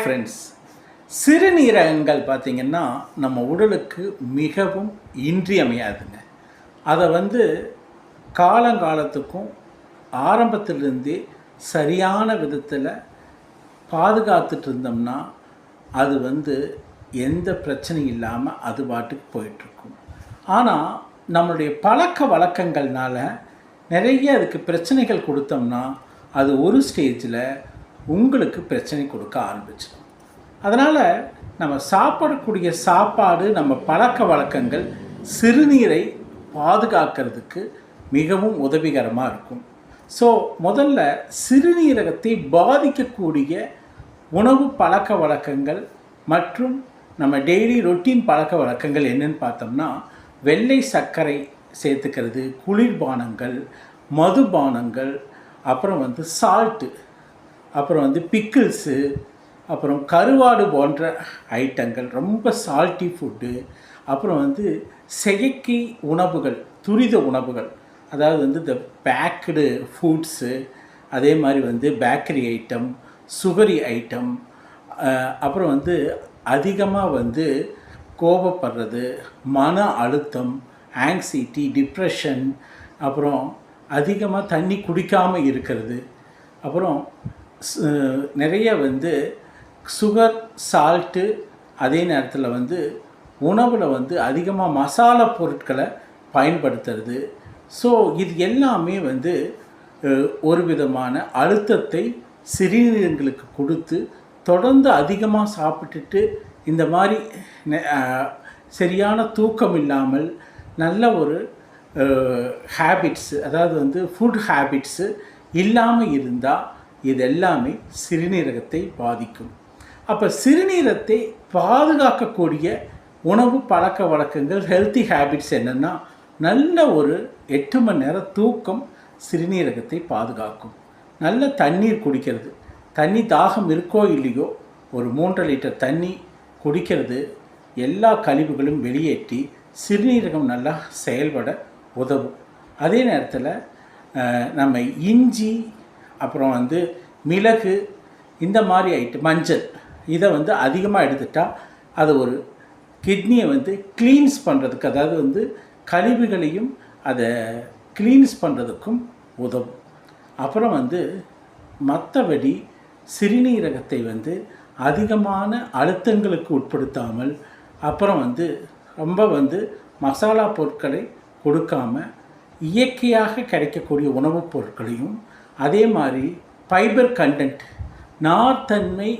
Friends, சிறுநீரகங்கள் பார்த்திங்கன்னா நம்ம உடலுக்கு மிகவும் இன்றியமையாதுங்க. அதை காலங்காலத்துக்கும் ஆரம்பத்திலிருந்தே சரியான விதத்தில் பாதுகாத்துட்டு இருந்தோம்னா அது எந்த பிரச்சனையும் இல்லாமல் அது பாட்டுக்கு போயிட்டுருக்கும். ஆனால் நம்மளுடைய பழக்க வழக்கங்கள்னால நிறைய அதுக்கு பிரச்சனைகள் கொடுத்தோம்னா அது ஒரு ஸ்டேஜில் உங்களுக்கு பிரச்சனை கொடுக்க ஆரம்பிச்சிடும். அதனால் நம்ம சாப்பிடக்கூடிய சாப்பாடு, நம்ம பழக்க வழக்கங்கள் சிறுநீரை பாதுகாக்கிறதுக்கு மிகவும் உதவிகரமாக இருக்கும். ஸோ முதல்ல சிறுநீரகத்தை பாதிக்கக்கூடிய உணவு பழக்க வழக்கங்கள் மற்றும் நம்ம டெய்லி ரொட்டீன் பழக்க வழக்கங்கள் என்னென்னு பார்த்தோம்னா, வெள்ளை சர்க்கரை சேர்த்துக்கிறது, குளிர்பானங்கள், மதுபானங்கள், அப்புறம் சால்ட்டு, அப்புறம் பிக்கிள்ஸு, அப்புறம் கருவாடு போன்ற ஐட்டங்கள், ரொம்ப சால்ட்டி ஃபுட்டு, அப்புறம் செயற்கை உணவுகள், துரித உணவுகள், அதாவது இந்த பேக்கடு ஃபுட்ஸு, அதே மாதிரி பேக்கரி ஐட்டம், சுகரி ஐட்டம், அப்புறம் அதிகமாக கோபப்படுறது, மன அழுத்தம், ஆங்ஸைட்டி, டிப்ரெஷன், அப்புறம் அதிகமாக தண்ணி குடிக்காமல் இருக்கிறது, அப்புறம் நிறைய சுகர், சால்ட்டு, அதே நேரத்தில் உணவில் அதிகமாக மசாலா பொருட்களை பயன்படுத்துறது. ஸோ இது எல்லாமே ஒரு விதமான அழுத்தத்தை சிறுநீரகங்களுக்கு கொடுத்து தொடர்ந்து அதிகமாக சாப்பிட்டுட்டு இந்த மாதிரி சரியான தூக்கம் இல்லாமல் நல்ல ஒரு ஹேபிட்ஸு, அதாவது ஃபுட் ஹேபிட்ஸு இல்லாமல் இருந்தால் இது எல்லாமே சிறுநீரகத்தை பாதிக்கும். அப்போ சிறுநீரகத்தை பாதுகாக்கக்கூடிய உணவு பழக்க வழக்கங்கள், ஹெல்த்தி ஹேபிட்ஸ் என்னென்னா, நல்ல ஒரு 8 மணி நேரம் தூக்கம் சிறுநீரகத்தை பாதுகாக்கும். நல்ல தண்ணீர் குடிக்கிறது, தண்ணி தாகம் இருக்கோ இல்லையோ ஒரு 3 லிட்டர் தண்ணி குடிக்கிறது எல்லா கழிவுகளும் வெளியேற்றி சிறுநீரகம் நல்லா செயல்பட உதவும். அதே நேரத்தில் நம்ம இஞ்சி, அப்புறம் மிளகு, இந்த மாதிரி ஐட்டம், மஞ்சள், இதை அதிகமாக எடுத்துட்டால் அது ஒரு கிட்னியை க்ளீன்ஸ் பண்ணுறதுக்கு, அதாவது கழிவுகளையும் அதை க்ளீன்ஸ் பண்ணுறதுக்கும் உதவும். அப்புறம் மற்றபடி சிறுநீரகத்தை அதிகமான அழுத்தங்களுக்கு உட்படுத்தாமல், அப்புறம் ரொம்ப மசாலா பொருட்களை கொடுக்காம இயற்கையாக கிடைக்கக்கூடிய உணவுப் பொருட்களையும், அதே மாதிரி ஃபைபர் கண்டென்ட், நார்த்தன்மை,